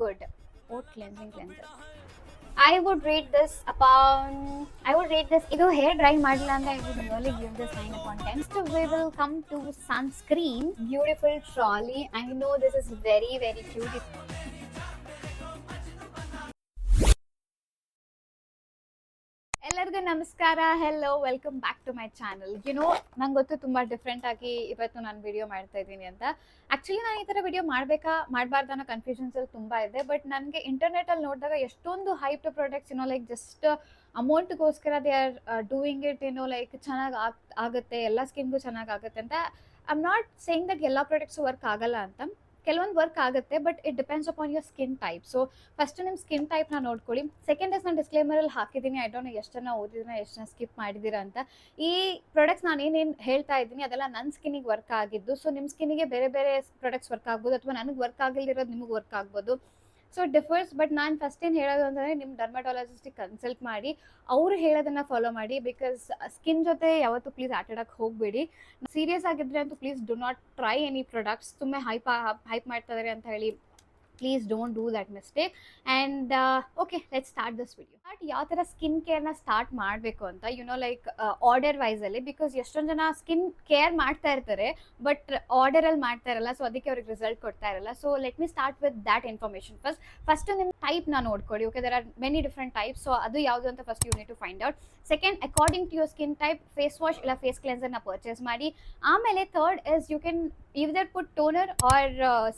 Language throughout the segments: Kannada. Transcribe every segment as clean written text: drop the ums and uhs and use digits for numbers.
Good. Oat cleansing cleanser. I would rate this upon. I would rate this. Idu hair dry madla and I would really give this 9/10. So we will come to sunscreen. Beautiful trolley. I know this is very very cute. ಎಲ್ಲರಿಗೂ ನಮಸ್ಕಾರ. Hello, welcome back to my channel. ನಂಗೆ ಗೊತ್ತು ತುಂಬ ಡಿಫ್ರೆಂಟ್ ಆಗಿ ಇವತ್ತು ನಾನು ವಿಡಿಯೋ ಮಾಡ್ತಾ ಇದ್ದೀನಿ ಅಂತ. ಆ್ಯಕ್ಚುಲಿ ನಾನು ಈ ಥರ ವಿಡಿಯೋ ಮಾಡಬಾರ್ದು ಅನ್ನೋ ಕನ್ಫ್ಯೂಷನ್ಸಲ್ಲಿ ತುಂಬ ಇದೆ. ಬಟ್ ನನಗೆ ಇಂಟರ್ನೆಟಲ್ಲಿ ನೋಡಿದಾಗ ಎಷ್ಟೊಂದು ಹೈಪ್ ಪ್ರಾಡಕ್ಟ್ಸ್ ಲೈಕ್ ಜಸ್ಟ್ ಅಮೌಂಟ್ಗೋಸ್ಕರ they are doing it like ಚೆನ್ನಾಗಿ ಆಗುತ್ತೆ, ಎಲ್ಲ ಸ್ಕಿನ್ಗೂ ಚೆನ್ನಾಗಿ ಆಗುತ್ತೆ ಅಂತ. I am not saying that ಎಲ್ಲ ಪ್ರಾಡಕ್ಟ್ಸ್ ವರ್ಕ್ ಆಗಲ್ಲ ಅಂತ. ಕೆಲವೊಂದು ವರ್ಕ್ ಆಗುತ್ತೆ, but it depends upon your skin type. So first ನಿಮ್ಮ ಸ್ಕಿನ್ ಟೈಪ್ನ ನೋಡ್ಕೊಳ್ಳಿ. ಸೆಕೆಂಡ್ ನಾನು ಡಿಸ್ಕ್ಲೇಮರಲ್ಲಿ ಹಾಕಿದ್ದೀನಿ. ಐ ಡೋಂಟ್ ನೋ ಎಷ್ಟು ಜನ ಓದಿದ್ದೀರಾ, ಎಷ್ಟು ಜನ ಸ್ಕಿಪ್ ಮಾಡಿದ್ದೀರಾ ಅಂತ. ಈ ಪ್ರಾಡಕ್ಟ್ಸ್ ನಾನು ಏನೇನು ಹೇಳ್ತಾ ಇದ್ದೀನಿ ಅದೆಲ್ಲ ನನ್ನ ಸ್ಕಿನ್ನಿಗೆ ವರ್ಕ್ ಆಗಿದ್ದು. ಸೊ ನಿಮ್ಮ ಸ್ಕಿನ್ನಿಗೆ ಬೇರೆ ಬೇರೆ ಪ್ರಾಡಕ್ಟ್ಸ್ ವರ್ಕ್ ಆಗ್ಬೋದು, ಅಥವಾ ನನಗೆ ವರ್ಕ್ ಆಗಿಲ್ದಿರೋದು ನಿಮಗೆ ವರ್ಕ್ ಆಗ್ಬೋದು. So differs. ಬಟ್ ನಾನು ಫಸ್ಟ್ ಏನು ಹೇಳೋದು ಅಂತಂದರೆ ನಿಮ್ಮ ಡರ್ಮಟಾಲಜಿಸ್ಟಿಗೆ ಕನ್ಸಲ್ಟ್ ಮಾಡಿ ಅವರು ಹೇಳೋದನ್ನು ಫಾಲೋ ಮಾಡಿ. ಬಿಕಾಸ್ ಸ್ಕಿನ್ ಜೊತೆ ಯಾವತ್ತೂ ಪ್ಲೀಸ್ ಆಟಾಡೋಕ್ಕೆ ಹೋಗಬೇಡಿ. ಸೀರಿಯಸ್ ಆಗಿದ್ರೆ ಅಂತೂ please do not try any products. ತುಂಬ ಹೈಪ್ ಮಾಡ್ತಾ ಇದ್ದಾರೆ ಅಂತ ಹೇಳಿ please don't do that mistake. And okay, let's start this video. ಯಾವ ಥರ ಸ್ಕಿನ್ ಕೇರ್ನ ಸ್ಟಾರ್ಟ್ ಮಾಡಬೇಕು ಅಂತ ಲೈಕ್ ಆರ್ಡರ್ ವೈಸಲ್ಲಿ. ಬಿಕಾಸ್ ಎಷ್ಟೊಂದು ಜನ ಸ್ಕಿನ್ ಕೇರ್ ಮಾಡ್ತಾ ಇರ್ತಾರೆ, ಬಟ್ ಆರ್ಡರಲ್ಲಿ ಮಾಡ್ತಾ ಇರಲ್ಲ. ಸೊ ಅದಕ್ಕೆ ಅವ್ರಿಗೆ ರಿಸಲ್ಟ್ ಕೊಡ್ತಾ ಇರಲ್ಲ. So let me start with that information first ನಿಮ್ಮ ಟೈಪ್ನ ನೋಡ್ಕೊಳ್ಳಿ. Okay, there are many different types. So ಅದು ಯಾವುದು ಅಂತ first you need to find out. Second, according to your skin type face wash ಇಲ್ಲ ಫೇಸ್ ಕ್ಲೆನ್ಸರ್ನ ಪರ್ಚೇಸ್ ಮಾಡಿ. ಆಮೇಲೆ third is you can either put toner or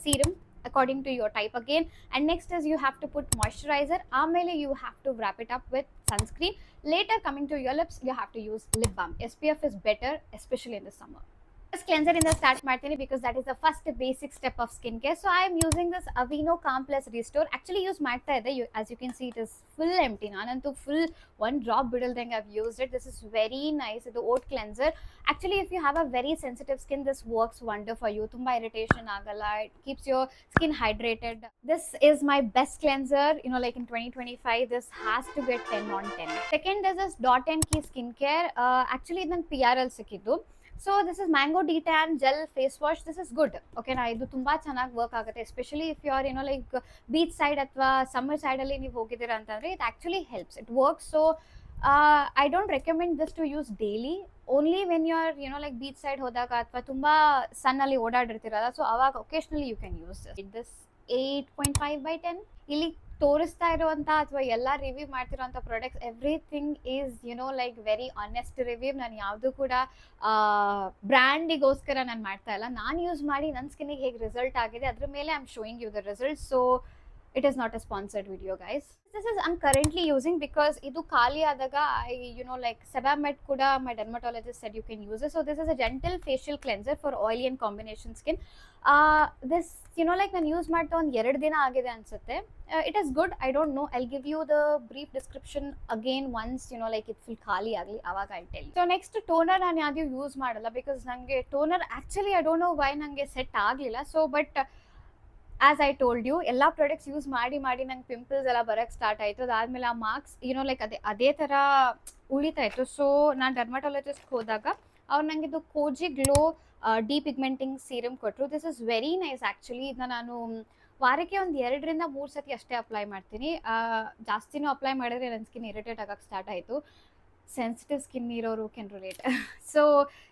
serum according to your type again. And next is you have to put moisturizer. Amele you have to wrap it up with sunscreen. Later, coming to your lips, you have to use lip balm. SPF is better, especially in the summer. This cleanser in the start martini because that is the first basic step of skincare. So I am using this Aveeno Calm Plus Restore. Actually use ಮಾಡ್ತಾ ಇದೆ. As you can see, it is full empty. ನಾನಂತೂ full one drop ಬಿಡಲ್ದಂಗೆ I've used it. This is very nice. ಇದು oat cleanser. Actually, if you have a very sensitive skin, this works wonder for you. ತುಂಬಾ irritation ಆಗಲ್ಲ. It keeps your skin hydrated. This is my best cleanser. Like in 2025, this has to get 10 on 10. Second is this Dot & Key skincare. Actually, ಇದು ನಂಗೆ PRL ಸಿಕ್ಕಿದ್ದು. So this is mango detan gel face wash. This is good. ಓಕೆನಾ, ಇದು ತುಂಬ ಚೆನ್ನಾಗಿ ವರ್ಕ್ ಆಗುತ್ತೆ. Especially if you are like beach side ಅಥವಾ ಸಮ್ಮರ್ ಸೈಡಲ್ಲಿ ನೀವು ಹೋಗಿದ್ದೀರಾ ಅಂತಂದರೆ it actually helps. It works. So I don't recommend this to use daily. Only when you are like beach side ಹೋದಾಗ ಅಥವಾ ತುಂಬ ಸನ್ನಲ್ಲಿ ಓಡಾಡಿರ್ತೀರಲ್ಲ, ಸೊ ಅವಾಗ occasionally you can use this. 8.5/10 ಇಲ್ಲಿ ತೋರಿಸ್ತಾ ಇರುವಂಥ ಅಥವಾ ಎಲ್ಲ ರಿವ್ಯೂ ಮಾಡ್ತಿರೋಂಥ products everything is like very honest review. ನಾನು ಯಾವುದೂ ಕೂಡ ಬ್ರ್ಯಾಂಡಿಗೋಸ್ಕರ ನಾನು ಮಾಡ್ತಾ ಇಲ್ಲ. ನಾನು ಯೂಸ್ ಮಾಡಿ ನನ್ನ ಸ್ಕಿನ್ನಿಗೆ ಹೇಗೆ ರಿಸಲ್ಟ್ ಆಗಿದೆ ಅದ್ರ ಮೇಲೆ I am showing you the result. So it is not a sponsored video, guys. This is I'm currently using because idu khali adaga I like Sebamed kuda my dermatologist said you can use it. So this is a gentle facial cleanser for oily and combination skin. This like ನಾನು ಯೂಸ್ ಮಾಡ್ತಾ ಒಂದು 2 ದಿನ ಆಗಿದೆ ಅನ್ಸುತ್ತೆ. It is good. I don't know. I'll give you the brief description again once like it full ಖಾಲಿ ಆಗಲಿ, ಅವಾಗ I'll tell you. So next toner ನಾನು ಯಾವ್ದು ಯೂಸ್ ಮಾಡಲ್ಲ ಬಿಕಾಸ್ ನನಗೆ toner actually I don't know why ನನಗೆ ಸೆಟ್ ಆಗಲಿಲ್ಲ. So but as I told you, ಎಲ್ಲ ಪ್ರಾಡಕ್ಟ್ಸ್ ಯೂಸ್ ಮಾಡಿ ನಂಗೆ ಪಿಂಪಲ್ಸ್ ಎಲ್ಲ ಬರೋಕ್ಕೆ ಸ್ಟಾರ್ಟ್ ಆಯಿತು. ಅದಾದಮೇಲೆ ಆ ಮಾರ್ಕ್ಸ್ ಲೈಕ್ ಅದೇ ಥರ ಉಳಿತಾ ಇತ್ತು. ಸೊ ನಾನು ಡರ್ಮಟಾಲಜಿಸ್ಟ್ ಹೋದಾಗ ಅವ್ರು ನನಗೆ ಇದು ಕೋಜಿ ಗ್ಲೋ ಡಿಪಿಗ್ಮೆಂಟಿಂಗ್ ಸೀರಮ್ ಕೊಟ್ಟರು. This is very nice actually. ಇದನ್ನ ನಾನು ವಾರಕ್ಕೆ ಒಂದು 2-3 ಸತಿ ಅಷ್ಟೇ ಅಪ್ಲೈ ಮಾಡ್ತೀನಿ. ಜಾಸ್ತಿನೂ ಅಪ್ಲೈ ಮಾಡಿದ್ರೆ ನನ್ನ ಸ್ಕಿನ್ ಇರಿಟೇಟ್ ಆಗೋಕ್ಕೆ ಸ್ಟಾರ್ಟ್ ಆಯಿತು. ಸೆನ್ಸಿಟಿವ್ ಸ್ಕಿನ್ ಇರೋರು can relate. So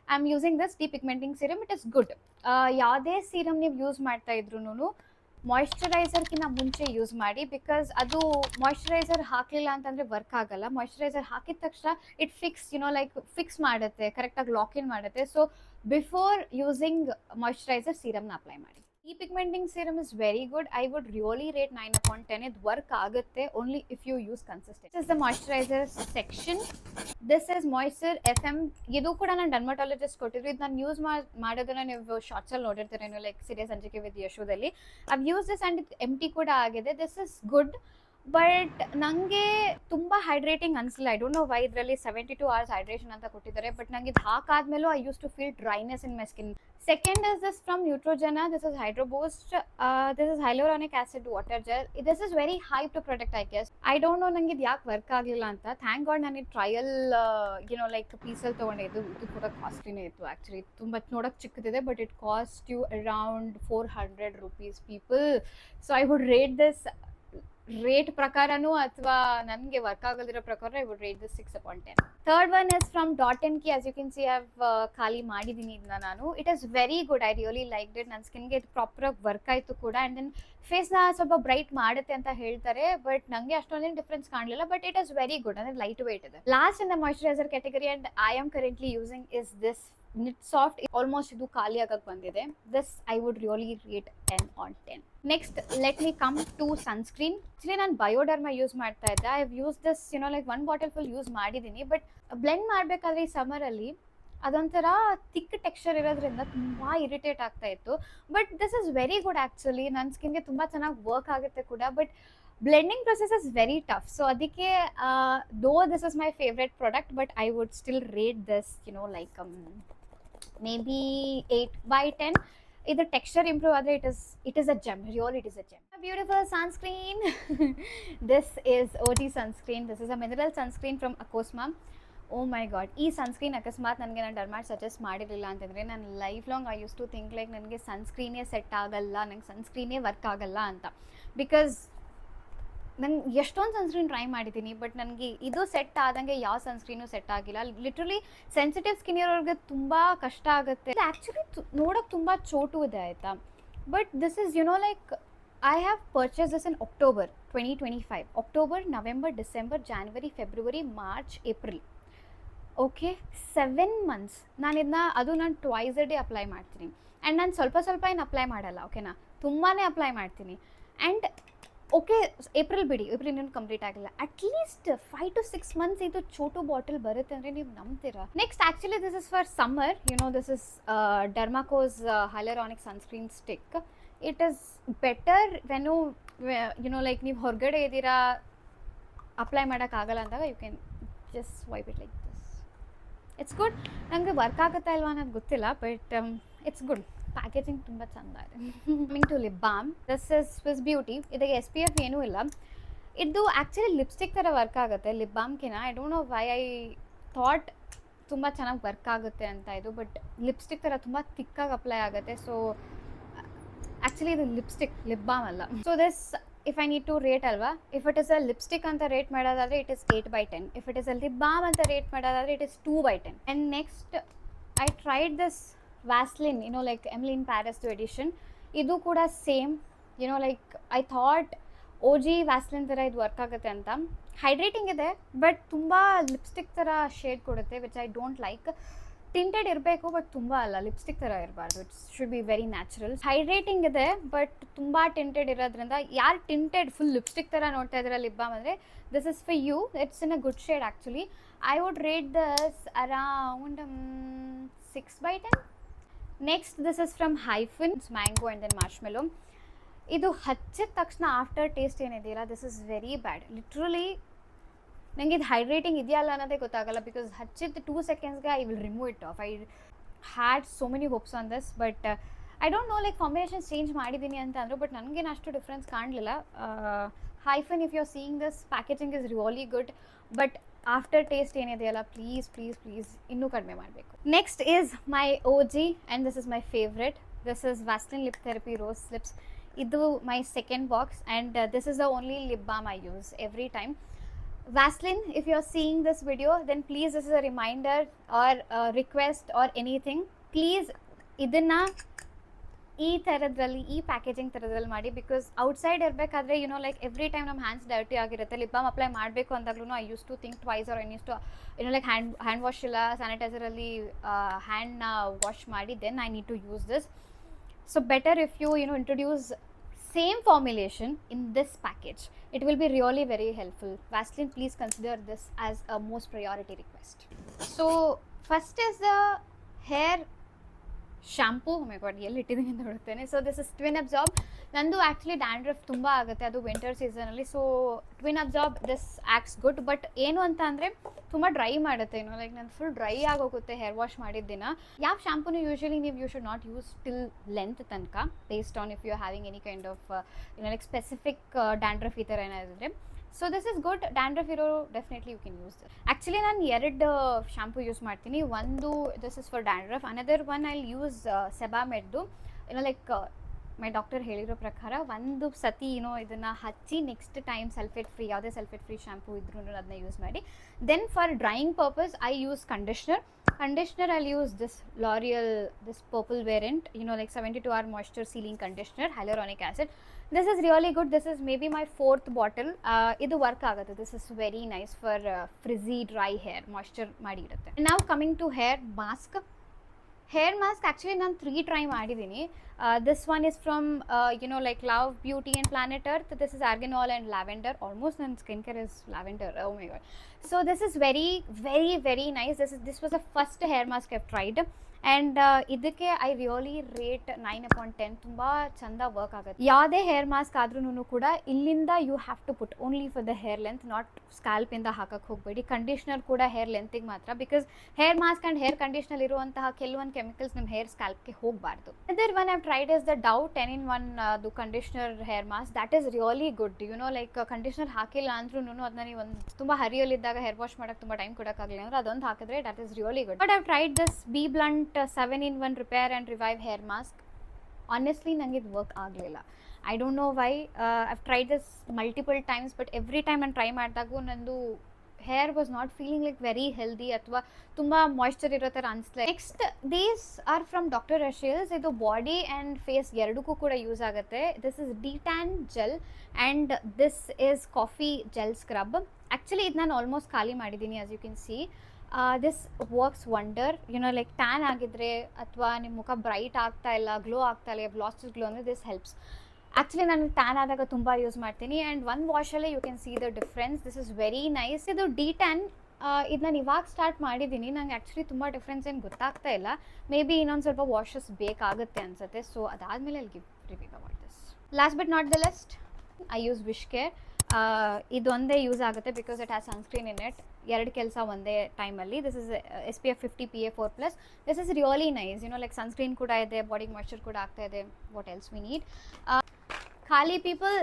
I am using this depigmenting serum. It is good. ಯಾವುದೇ ಸೀರಮ್ ನೀವು ಯೂಸ್ ಮಾಡ್ತಾ ಇದ್ರು ಮಾಯಿಶ್ಚರೈಸರ್ಗಿಂತ ಮುಂಚೆ ಯೂಸ್ ಮಾಡಿ. ಬಿಕಾಸ್ ಅದು ಮಾಯಿಶ್ಚರೈಸರ್ ಹಾಕಲಿಲ್ಲ ಅಂತಂದರೆ ವರ್ಕ್ ಆಗಲ್ಲ. ಮಾಯಿಶ್ಚರೈಸರ್ ಹಾಕಿದ ತಕ್ಷಣ ಇಟ್ ಫಿಕ್ಸ್ ಲೈಕ್ ಫಿಕ್ಸ್ ಮಾಡುತ್ತೆ, ಕರೆಕ್ಟಾಗಿ ಲಾಕ್ ಇನ್ ಮಾಡುತ್ತೆ. ಸೊ ಬಿಫೋರ್ ಯೂಸಿಂಗ್ ಮಾಯಿಶ್ಚರೈಸರ್ ಸೀರಮ್ನ ಅಪ್ಲೈ ಮಾಡಿ. Depigmenting serum is very good. I would really rate 9/10. ಇದು ವರ್ಕ್ ಆಗುತ್ತೆ only if you use consistent. This is the moisturiser section. This is moisture FM. ಇದು ಕೂಡ ನಾನು ಡರ್ಮಟಾಲಜಿಸ್ಟ್ ಕೊಟ್ಟಿದ್ರು. ಇದು ನಾನು ಯೂಸ್ ಮಾಡೋದನ್ನ ನೀವು ಶಾರ್ಟ್ಸಲ್ಲಿ ನೋಡಿರ್ತೀರೇನು ಲೈಕ್ ಸೀರಿಯಸ್ ಸಂಚಿಕೆ ವಿತ್ ಯಶೋದಲ್ಲಿ. I've use this and empty ಕೂಡ ಆಗಿದೆ. This is good. ಬಟ್ ನನಗೆ ತುಂಬ ಹೈಡ್ರೇಟಿಂಗ್ ಅನಿಸಲಿಲ್ಲ. ಐ ಡೋಂಟ್ ನೋ ವೈ ಇದರಲ್ಲಿ 72 hours ಹೈಡ್ರೇಷನ್ ಅಂತ ಕೊಟ್ಟಿದ್ದಾರೆ. ಬಟ್ ನನಗೆ ಇದು ಹಾಕಾದ್ಮೇಲೂ I use to feel dryness in my skin. Second is this from Neutrogena. This is Hydro Boost. This is hyaluronic acid water gel. This is very hype to product, I guess. I don't know ನಂಗೆ ಇದು ಯಾಕೆ ವರ್ಕ್ ಆಗಲಿಲ್ಲ ಅಂತ. ಥ್ಯಾಂಕ್ ಗಾಡ್ ನಾನು ಟ್ರಯಲ್ ಲೈಕ್ ಪೀಸಲ್ಲಿ ತೊಗೊಂಡಿದ್ದು. ಇದು ಕೂಡ ಕಾಸ್ಟ್ಲಿನೇ ಇತ್ತು ಆ್ಯಕ್ಚುಲಿ. ತುಂಬ ನೋಡೋಕ್ಕೆ ಚಿಕ್ಕದಿದೆ, but it cost you around 400 rupees people. So I would rate this rate ಪ್ರಕಾರನೂ ಅಥವಾ ನನಗೆ ವರ್ಕ್ ಆಗಲ್ದಿರೋ ಪ್ರಕಾರ I would rate this 6/10. Third one is from Dot and Key. As you can see I have ಖಾಲಿ ಮಾಡಿದ್ದೀನಿ ಇದನ್ನ ನಾನು. It is very good. I really like it. ನನ್ನ ಸ್ಕಿನ್ಗೆ ಇದು ಪ್ರಾಪರಾಗಿ ವರ್ಕ್ ಆಯಿತು ಕೂಡ. ಆ್ಯಂಡ್ ದೆನ್ ಫೇಸ್ನ ಸ್ವಲ್ಪ ಬ್ರೈಟ್ ಮಾಡುತ್ತೆ ಅಂತ ಹೇಳ್ತಾರೆ, ಬಟ್ ನನಗೆ ಅಷ್ಟೊಂದೇನು ಡಿಫ್ರೆನ್ಸ್ ಕಾಣಲಿಲ್ಲ. But it is very good. ಅಂದರೆ ಲೈಟ್ ವೇಟ್ ಇದೆ. Last in the moisturiser category and I am currently using is this Knit Soft. Almost ಇದು ಖಾಲಿ ಆಗಕ್ಕೆ ಬಂದಿದೆ. This I would really rate 10/10. Next let me come to sunscreen. Actually ನಾನು ಬಯೋಡರ್ಮಾ ಯೂಸ್ ಮಾಡ್ತಾ ಇದ್ದೆ. I have use this like 1 bottle full use ಮಾಡಿದ್ದೀನಿ. ಬಟ್ ಬ್ಲೆಂಡ್ ಮಾಡಬೇಕಾದ್ರೆ ಈ ಸಮ್ಮರಲ್ಲಿ ಅದೊಂಥರ ಥಿಕ್ ಟೆಕ್ಸ್ಚರ್ ಇರೋದ್ರಿಂದ ತುಂಬ ಇರಿಟೇಟ್ ಆಗ್ತಾ ಇತ್ತು. But this is very good actually. ನನ್ನ ಸ್ಕಿನ್ಗೆ ತುಂಬ ಚೆನ್ನಾಗಿ ವರ್ಕ್ ಆಗುತ್ತೆ ಕೂಡ. But blending process is very tough. So ಅದಕ್ಕೆ though this is my favorite product, but I would still rate this like maybe 8/10. Either texture improve ಆದರೆ it is a gem. Really it is a gem. A beautiful sunscreen. This is OG sunscreen. This is a mineral sunscreen from Akosma. Oh my god, ಈ ಸನ್ಸ್ಕ್ರೀನ್ ಅಕಸ್ಮಾತ್ ನನಗೆ ನಾನು ಡರ್ಮಾಟ್ ಸಜೆಸ್ಟ್ ಮಾಡಿರಲಿಲ್ಲ ಅಂತಂದರೆ ನಾನು life long I use to think like ನನಗೆ ಸನ್ಸ್ಕ್ರೀನೇ ಸೆಟ್ ಆಗಲ್ಲ, ನಂಗೆ ಸನ್ಸ್ಕ್ರೀನೇ ವರ್ಕ್ ಆಗಲ್ಲ ಅಂತ. ಬಿಕಾಸ್ ನಂಗೆ ಎಷ್ಟೊಂದು ಸನ್ಸ್ಕ್ರೀನ್ ಟ್ರೈ ಮಾಡಿದ್ದೀನಿ, ಬಟ್ ನನಗೆ ಇದು ಸೆಟ್ ಆದಂಗೆ ಯಾವ ಸನ್ಸ್ಕ್ರೀನು ಸೆಟ್ ಆಗಿಲ್ಲ. ಲಿಟ್ರಲಿ ಸೆನ್ಸಿಟಿವ್ ಸ್ಕಿನ್ ಇರೋರಿಗೆ ತುಂಬ ಕಷ್ಟ ಆಗುತ್ತೆ. ಆ್ಯಕ್ಚುಲಿ ನೋಡೋಕೆ ತುಂಬ ಚೋಟು ಇದೆ ಆಯಿತಾ. But this is like I have purchase this in October 2025. October, November, December, January, February, March, April. Okay, 7 months ನಾನು ಟ್ವೈಸ್ ಅ ಡೇ ಅಪ್ಲೈ ಮಾಡ್ತೀನಿ. ಆ್ಯಂಡ್ ನಾನು ಸ್ವಲ್ಪ ಏನು ಅಪ್ಲೈ ಮಾಡಲ್ಲ, ಓಕೆನಾ, ತುಂಬಾ ಅಪ್ಲೈ ಮಾಡ್ತೀನಿ. ಆ್ಯಂಡ್ ಓಕೆ, ಏಪ್ರಿಲ್ ಬಿಡಿ, ಏಪ್ರಿಲ್ ಇನ್ನೂ ಕಂಪ್ಲೀಟ್ ಆಗಿಲ್ಲ. ಅಟ್ಲೀಸ್ಟ್ 5 to 6 months ಇದು ಚೋಟು ಬಾಟಲ್ ಬರುತ್ತೆ ಅಂದರೆ ನೀವು ನಂಬ್ತೀರಾ. Next actually this is for summer. This is Dermaco's hyaluronic sunscreen stick. It is better when like ನೀವು ಹೊರಗಡೆ ಇದ್ದೀರಾ, ಅಪ್ಲೈ ಮಾಡೋಕ್ಕಾಗಲ್ಲ ಅಂದಾಗ you can just wipe it like this. It's good. ನನಗೆ ವರ್ಕ್ ಆಗುತ್ತಾ ಇಲ್ವಾ ಅನ್ನೋದು ಗೊತ್ತಿಲ್ಲ, ಬಟ್ ಇಟ್ಸ್ ಗುಡ್. ಪ್ಯಾಕೇಜಿಂಗ್ ತುಂಬ ಚೆಂದ ಇದೆ. Coming to lip balm. This is Swiss Beauty. ಇದಕ್ಕೆ SPF ಏನೂ ಇಲ್ಲ. ಇದು ಆ್ಯಕ್ಚುಲಿ ಲಿಪ್ಸ್ಟಿಕ್ ಥರ ವರ್ಕ್ ಆಗುತ್ತೆ ಲಿಪ್ ಬಾಮ್ಕಿನ. I don't know why I thought ತುಂಬ ಚೆನ್ನಾಗಿ ವರ್ಕ್ ಆಗುತ್ತೆ ಅಂತ ಇದು, ಬಟ್ ಲಿಪ್ಸ್ಟಿಕ್ ಥರ ತುಂಬ ತಿಕ್ಕಾಗಿ ಅಪ್ಲೈ ಆಗುತ್ತೆ. ಸೊ ಆ್ಯಕ್ಚುಲಿ ಇದು ಲಿಪ್ಸ್ಟಿಕ್, ಲಿಪ್ ಬಾಮ್ ಅಲ್ಲ. So this if I need to rate ಅಲ್ವಾ, if it is a lipstick ಅಂತ ರೇಟ್ ಮಾಡೋದಾದರೆ it is 8/10. If it is a lip balm ಅಂತ ರೇಟ್ ಮಾಡೋದಾದರೆ it is 2/10. And next I tried this Vaseline, like Emily in Paris edition. ಇದು ಕೂಡ same, like I thought OG Vaseline ಥರ ಇದು ವರ್ಕ್ ಆಗುತ್ತೆ ಅಂತ. ಹೈಡ್ರೇಟಿಂಗ್ ಇದೆ, ಬಟ್ ತುಂಬ ಲಿಪ್ಸ್ಟಿಕ್ ಥರ ಶೇಡ್ ಕೊಡುತ್ತೆ, which I don't like. Tinted ಇರಬೇಕು, ಬಟ್ ತುಂಬ ಅಲ್ಲ, ಲಿಪ್ಸ್ಟಿಕ್ ಥರ ಇರಬಾರ್ದು. It's should be very natural. Hydrating ಇದೆ, ಬಟ್ ತುಂಬ ಟಿಂಟೆಡ್ ಇರೋದ್ರಿಂದ ಯಾರು ಟಿಂಟೆಡ್ ಫುಲ್ ಲಿಪ್ಸ್ಟಿಕ್ ಥರ ನೋಡ್ತಾ ಇದ್ದೀರಾ ಲಿಪ್ ಬಾಮ್ ಅಂದರೆ this is for you. It's in a good shade actually. I would rate this around 6/10. Next this is from Hyphen. It's mango and then marshmallow. ಇದು ಹಚ್ಚಿದ ತಕ್ಷಣ ಆಫ್ಟರ್ ಟೇಸ್ಟ್ ಏನಿದೆಯಲ್ಲ, this is very bad. Literally ನನಗೆ ಇದು ಹೈಡ್ರೇಟಿಂಗ್ ಇದೆಯಲ್ಲ ಅನ್ನೋದೇ ಗೊತ್ತಾಗಲ್ಲ. ಬಿಕಾಸ್ ಹಚ್ಚಿದ 2 secondsಗೆ I will remove it off. I had so many hopes on this, but I don't know like combinations change ಮಾಡಿದ್ದೀನಿ ಅಂತ ಅಂದರು, ಬಟ್ ನನಗೇನು ಅಷ್ಟು ಡಿಫ್ರೆನ್ಸ್ ಕಾಣಲಿಲ್ಲ. Hyphen, if you are seeing this, packaging is really good, but after taste ಏನಿದೆಯಲ್ಲ, ಪ್ಲೀಸ್ ಇನ್ನೂ ಕಡಿಮೆ ಮಾಡಬೇಕು. Next is my OG and this is my favourite. This is Vaseline lip therapy rose lips. ಇದು my second box and this is the only lip balm I use every time. Vaseline, if you are seeing this video, then please, this is a reminder or a request or anything. Please, ಇದನ್ನು ಈ ಥರದ್ರಲ್ಲಿ, ಈ ಪ್ಯಾಕೇಜಿಂಗ್ ಥರದ್ರಲ್ಲಿ ಮಾಡಿ. ಬಿಕಾಸ್ ಔಟ್ಸೈಡ್ ಇರಬೇಕಾದ್ರೆ ಲೈಕ್ ಎವ್ರಿ ಟೈಮ್ ನಮ್ಮ ಹ್ಯಾಂಡ್ಸ್ ಡರ್ಟಿ ಆಗಿರುತ್ತೆ. ಲಿಪ್ ಬಾಮ್ ಅಪ್ಲೈ ಮಾಡಬೇಕು ಅಂದಾಗ್ಲೂ I use to think twice, or I use to like hand wash ಇಲ್ಲ, ಸ್ಯಾನಿಟೈಸರಲ್ಲಿ ಹ್ಯಾಂಡ್ನ ವಾಶ್ ಮಾಡಿ then I need to use this. So better if you introduce same formulation in this package. It will be really very helpful. Vaseline, please consider this as a most priority request. So first is the hair shampoo. Oh my god, yell ittidine anta huduttene. So this is Twin Absorb ನಂದು ಆ್ಯಕ್ಚುಲಿ ಡ್ಯಾಂಡ್ರಫ್ ತುಂಬ ಆಗುತ್ತೆ, ಅದು ವಿಂಟರ್ ಸೀಸನಲ್ಲಿ. So Twin Absorb this acts good. But ಏನು ಅಂತ ಅಂದರೆ ತುಂಬ ಡ್ರೈ ಮಾಡುತ್ತೆ, ಲೈಕ್ ನಾನು ಫುಲ್ ಡ್ರೈ ಆಗೋಗುತ್ತೆ ಹೇರ್ ವಾಶ್ ಮಾಡಿದ ದಿನ. ಯಾವ ಶಾಂಪೂನು ಯೂಶಲಿ ನೀವು you should not use till length ತನಕ, based on if you are having any kind of like specific dandruff ಈ ಥರ ಏನಾದರೆ. So this is good. Dandruff ಇರೋರು definitely you can use this. Actually ನಾನು 2 ಶಾಂಪೂ ಯೂಸ್ ಮಾಡ್ತೀನಿ. ಒಂದು this is for dandruff, another one I use ಸೆಬಾಮೆಡ್ದು. ಲೈಕ್ ಮೈ ಡಾಕ್ಟರ್ ಹೇಳಿರೋ ಪ್ರಕಾರ ಒಂದು ಸತಿ ಇದನ್ನು ಹಚ್ಚಿ ನೆಕ್ಸ್ಟ್ ಟೈಮ್ ಸಲ್ಫೇಟ್ ಫ್ರೀ, ಯಾವುದೇ ಸಲ್ಫೇಟ್ ಫ್ರೀ ಶಾಂಪೂ ಇದ್ರೂ ಅದನ್ನ ಯೂಸ್ ಮಾಡಿ. Then for drying purpose I use conditioner. I'll use this L'Oreal, this purple variant, like 72 hour moisture sealing conditioner, hyaluronic acid. This is really good. This is maybe my 4th bottle. Idu work agutte. This is very nice for frizzy dry hair, moisture ಮಾಡಿ ಇರುತ್ತೆ. Now coming to hair mask. Actually ನಾನು 3 try ಮಾಡಿದ್ದೀನಿ. This one is from like Love Beauty and Planet Earth. This is arganol and lavender. Almost ನನ್ನ skincare is lavender. Oh my god. So this is very very very nice. This was the first hair mask I've tried. And ಇದಕ್ಕೆ ಐ ರಿಯಲಿ ರೇಟ್ 9/10. ತುಂಬ ಚಂದ ವರ್ಕ್ ಆಗುತ್ತೆ. ಯಾವುದೇ ಹೇರ್ ಮಾಸ್ಕ್ ಆದ್ರೂ ಕೂಡ ಇಲ್ಲಿಂದ you have to put only for the hair length, not ಸ್ಕ್ಯಾಲ್ಪಿಂದ ಹಾಕಕ್ಕೆ ಹೋಗಬೇಡಿ. ಕಂಡೀಷ್ನರ್ ಕೂಡ ಹೇರ್ ಲೆಂತಿಗೆ ಮಾತ್ರ, because hair mask and hair conditioner ಇರುವಂತಹ ಕೆಲವೊಂದು ಕೆಮಿಕಲ್ಸ್ ನಿಮ್ಮ ಹೇರ್ ಸ್ಕ್ಯಾಲ್ಪ್ಗೆ ಹೋಗಬಾರ್ದು. Other one I've tried is the Dove 10-in-1 ಅದು conditioner hair mask. That is really good. Like conditioner ಹಾಕಿಲ್ಲ ಅಂದ್ರೂ ಅದನ್ನ ನೀವು ತುಂಬ ಹರಿಯಲ್ಲಿದ್ದಾಗ ಹೇರ್ ವಾಶ್ ಮಾಡೋಕ್ಕೆ ತುಂಬ ಟೈಮ್ ಕೊಡೋಕ್ಕಾಗಲಿಲ್ಲ ಅಂದ್ರೆ ಅದೊಂದು ಹಾಕಿದ್ರೆ that is really good. But I've tried this B Blunt 7-in-1 repair and revive hair mask. Honestly ನನಗೆ ಇದು ವರ್ಕ್ ಆಗಲಿಲ್ಲ. I don't know why. I've tried this multiple times, but every time ನಾನು ಟ್ರೈ ಮಾಡಿದಾಗೂ ನಂದು hair was not feeling like very healthy ಅಥವಾ ತುಂಬ ಮಾಯ್ಶ್ಚರ್ ಇರೋ ಥರ ಅನಿಸ್ಲೆ. Next these are from Doctor Rashel's. ಇದು ಬಾಡಿ ಆ್ಯಂಡ್ ಫೇಸ್ ಎರಡಕ್ಕೂ ಕೂಡ ಯೂಸ್ ಆಗುತ್ತೆ. This is de-tan gel and this is coffee gel scrub. Actually ಇದು ನಾನು ಆಲ್ಮೋಸ್ಟ್ ಖಾಲಿ ಮಾಡಿದ್ದೀನಿ. As you can see this works wonder. Like tan ಆಗಿದ್ರೆ ಅಥವಾ ನಿಮ್ಮ ಮುಖ ಬ್ರೈಟ್ ಆಗ್ತಾ ಇಲ್ಲ, ಗ್ಲೋ ಆಗ್ತಾ ಇಲ್ಲ, ಲಾಸ್ಟ್ ಗ್ಲೋ ಅಂದರೆ ದಿಸ್ ಹೆಲ್ಪ್ಸ್. ಆ್ಯಕ್ಚುಲಿ ನಾನು ಟ್ಯಾನ್ ಆದಾಗ ತುಂಬ ಯೂಸ್ ಮಾಡ್ತೀನಿ ಆ್ಯಂಡ್ 1 ವಾಶಲ್ಲೇ you can see the difference. This is very nice. ಇದು ಡಿಟ್ಯಾನ್ ಇದು ನಾನು ಇವಾಗ ಸ್ಟಾರ್ಟ್ ಮಾಡಿದ್ದೀನಿ. ನಂಗೆ ಆ್ಯಕ್ಚುಲಿ ತುಂಬ ಡಿಫ್ರೆನ್ಸ್ ಏನು ಗೊತ್ತಾಗ್ತಾ ಇಲ್ಲ. ಮೇ ಬಿ ಇನ್ನೊಂದು ಸ್ವಲ್ಪ ವಾಷಸ್ ಬೇಕಾಗುತ್ತೆ ಅನಿಸುತ್ತೆ. ಸೊ ಅದಾದಮೇಲೆ ಅಲ್ಲಿ give review about this. Last but not the list, I use wish care. ಇದೊಂದೇ ಯೂಸ್ ಆಗುತ್ತೆ because it has sunscreen in it. 2 ಕೆಲಸ ಒಂದೇ ಟೈಮಲ್ಲಿ. This is SPF 50 PA++. This is really nice. Like sunscreen ಕೂಡ ಇದೆ, ಬಾಡಿಗೆ ಮಾಯ್ಶ್ಚರ್ ಕೂಡ ಆಗ್ತಾ ಇದೆ. What else we need? ಖಾಲಿ people.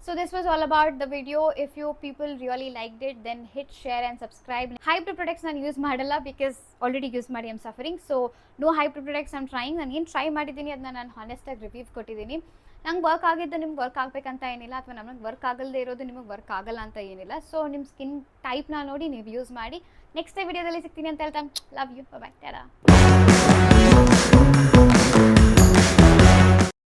So this was all about the video. If you people really liked it, then hit share and subscribe. Hybrid products ನಾನು ಯೂಸ್ ಮಾಡಲ್ಲ because already ಯೂಸ್ ಮಾಡಿ I'm suffering. So no hybrid products I'm trying. ನಾನು ಏನು ಟ್ರೈ ಮಾಡಿದ್ದೀನಿ ಅದನ್ನ ನಾನು ಹಾನೆಸ್ಟಾಗಿ ರಿವ್ಯೂ ಕೊಟ್ಟಿದ್ದೀನಿ. ನಂಗೆ ವರ್ಕ್ ಆಗಿದ್ದು ನಿಮ್ಗೆ ವರ್ಕ್ ಆಗಬೇಕಂತ ಏನಿಲ್ಲ, ಅಥವಾ ನಮಗೆ ವರ್ಕ್ ಆಗಲ್ಲದೆ ಇರೋದು ನಿಮಗೆ ವರ್ಕ್ ಆಗಲ್ಲ ಅಂತ ಏನಿಲ್ಲ. ಸೊ ನಿಮ್ಮ ಸ್ಕಿನ್ ಟೈಪ್ನ ನೋಡಿ ನೀವು ಯೂಸ್ ಮಾಡಿ. ನೆಕ್ಸ್ಟ್ ವಿಡಿಯೋದಲ್ಲಿ ಸಿಗ್ತೀನಿ ಅಂತ ಹೇಳ್ತಾ ಲವ್ ಯು, ಬಾಯ್, ಟಾಟಾ.